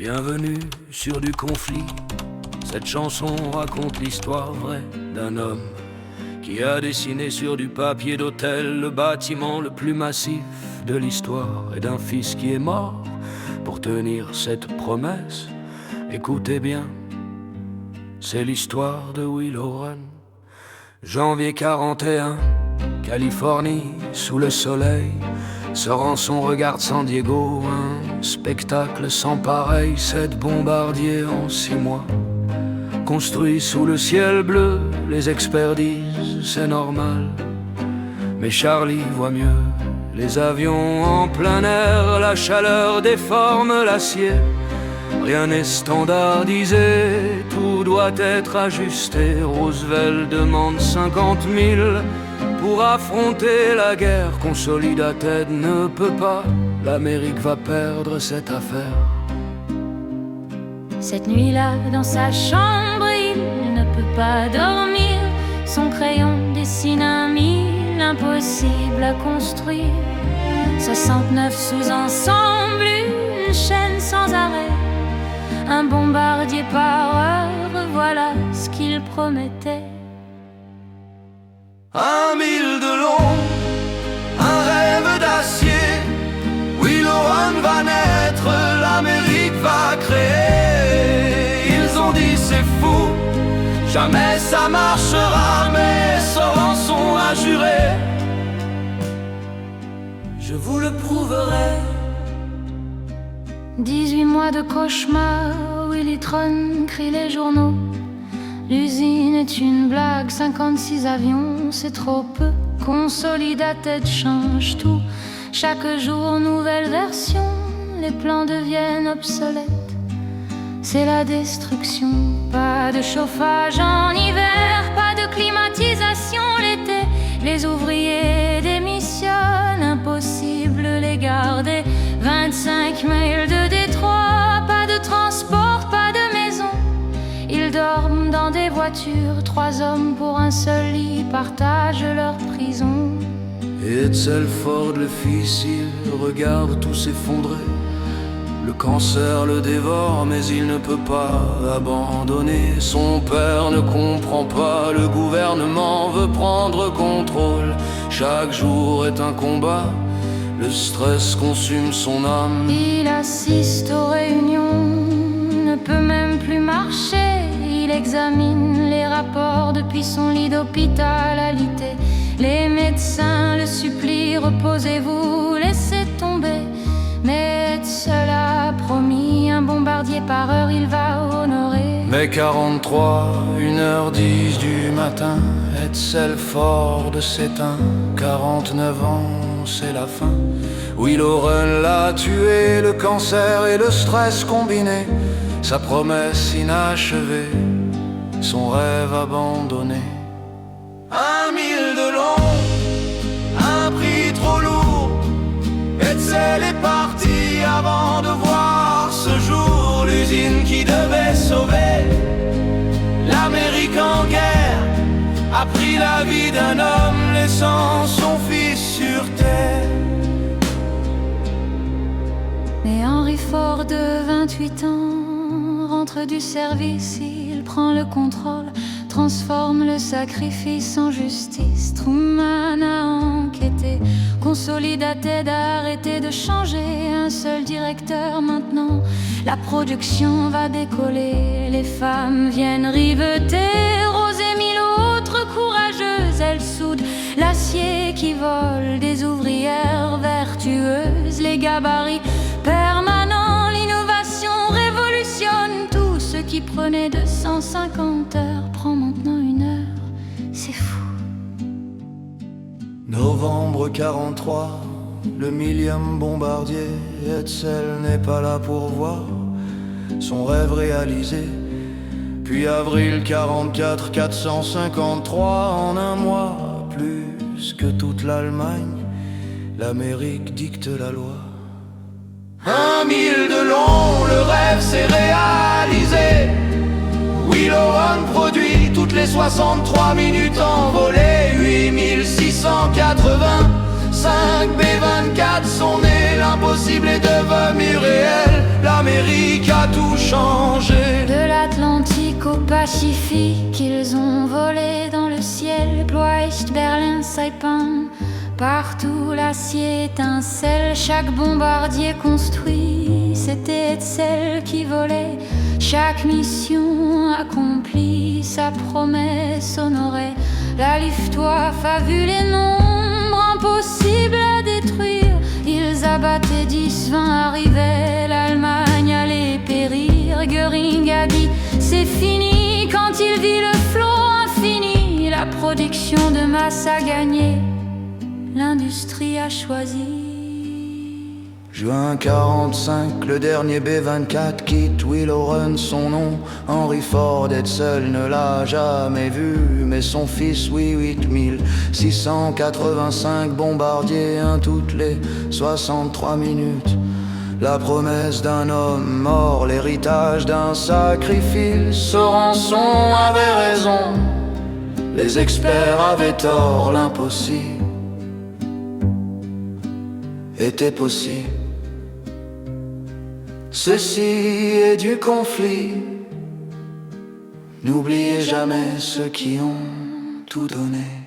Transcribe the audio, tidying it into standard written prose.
Bienvenue sur du conflit. Cette chanson raconte l'histoire vraie d'un homme qui a dessiné sur du papier d'hôtel le bâtiment le plus massif de l'histoire, et d'un fils qui est mort pour tenir cette promesse. Écoutez bien, c'est l'histoire de Willow Run. Janvier 41, Californie, sous le soleil, sort en son regard de San Diego, un spectacle sans pareil. 7 bombardiers en 6 mois, construits sous le ciel bleu. Les experts disent c'est normal, mais Charlie voit mieux. Les avions en plein air, la chaleur déforme l'acier. Rien n'est standardisé, tout doit être ajusté. Roosevelt demande 50 000 pour affronter la guerre. Consolidated ne peut pas, l'Amérique va perdre cette affaire. Cette nuit-là, dans sa chambre, il ne peut pas dormir. Son crayon dessine un mille impossible à construire. 69 sous-ensembles, une chaîne sans arrêt, un bombardier par heure, voilà ce qu'il promettait. 1 mille de long, un rêve d'acier. Willow Run va naître, l'Amérique va créer. Ils ont dit c'est fou, jamais ça marchera, mais ce rançon a juré. Je vous le prouverai. 18 mois de cauchemar, Willy Tron crie les journaux. L'usine est une blague, 56 avions, c'est trop peu. Consolidated change tout, chaque jour nouvelle version. Les plans deviennent obsolètes, c'est la destruction. Pas de chauffage en hiver, pas de climatisation l'été. Les ouvriers démissionnent, impossible les garder. 25 mails de Détroit, pas de transport, pas de maison. Ils dorment dans des voitures, 3 hommes pour un seul lit partagent leur prison. Et Edsel Ford, le fils, il regarde tout s'effondrer. Le cancer le dévore, mais il ne peut pas abandonner. Son père ne comprend pas, le gouvernement veut prendre contrôle. Chaque jour est un combat, le stress consume son âme. Il assiste aux réunions, ne peut même plus marcher. Il examine les rapports depuis son lit d'hospitalité. Les médecins le supplient, reposez-vous, laissez tomber. Mais Edsel a promis un bombardier par heure, il va honorer. Mai 43, 1h10 du matin, Edsel Ford s'éteint. 49 ans, c'est la fin. Willow Run l'a tué, le cancer et le stress combinés. Sa promesse inachevée, son rêve abandonné. 1 mille de long, un prix trop lourd. Edsel est parti avant de voir ce jour. L'usine qui devait sauver l'Amérique en guerre a pris la vie d'un homme, laissant son fils sur terre. Mais Henry Ford, de 28 ans, rentre du service, il prend le contrôle, transforme le sacrifice en justice. Truman a enquêté, Consolidated a arrêté de changer. Un seul directeur maintenant, la production va décoller. Les femmes viennent riveter, Rose et 1000 autres courageuses. Elles soudent l'acier qui vole, des ouvrières vertueuses. Les gabarits permanents, l'innovation révolutionne. Tout ce qui prenait 250 heures prend maintenant 1 heure, c'est fou. Novembre 43, le 1000e bombardier. Edsel n'est pas là pour voir son rêve réalisé. Puis avril 44, 453 en 1 mois. Plus que toute l'Allemagne, l'Amérique dicte la loi. 1 mille de long, le rêve s'est réalisé. Willow Run produit toutes les 63 minutes envolées. 8680 45, B24 sont nés. L'impossible est devenu réel. L'Amérique a tout changé. De l'Atlantique au Pacifique, ils ont volé dans le ciel. Ploiecht, Berlin, Saipan, partout l'acier étincelle. Chaque bombardier construit, c'était celle qui volait. Chaque mission accomplie, sa promesse honorée. La Luftwaffe a vu les nombres impossibles à détruire. Ils abattaient 10, 20, arrivaient, l'Allemagne allait périr. Göring a dit c'est fini quand il vit le flot infini. La production de masse a gagné, l'industrie a choisi. Juin 45, le dernier B24 quitte Willow Run, son nom. Henry Ford Edsel ne l'a jamais vu, mais son fils, oui, 8685 bombardiers, toutes les 63 minutes. La promesse d'un homme mort, l'héritage d'un sacrifice. Sorançon avait raison, les experts avaient tort, l'impossible était possible. Ceci est du conflit. N'oubliez jamais ceux qui ont tout donné.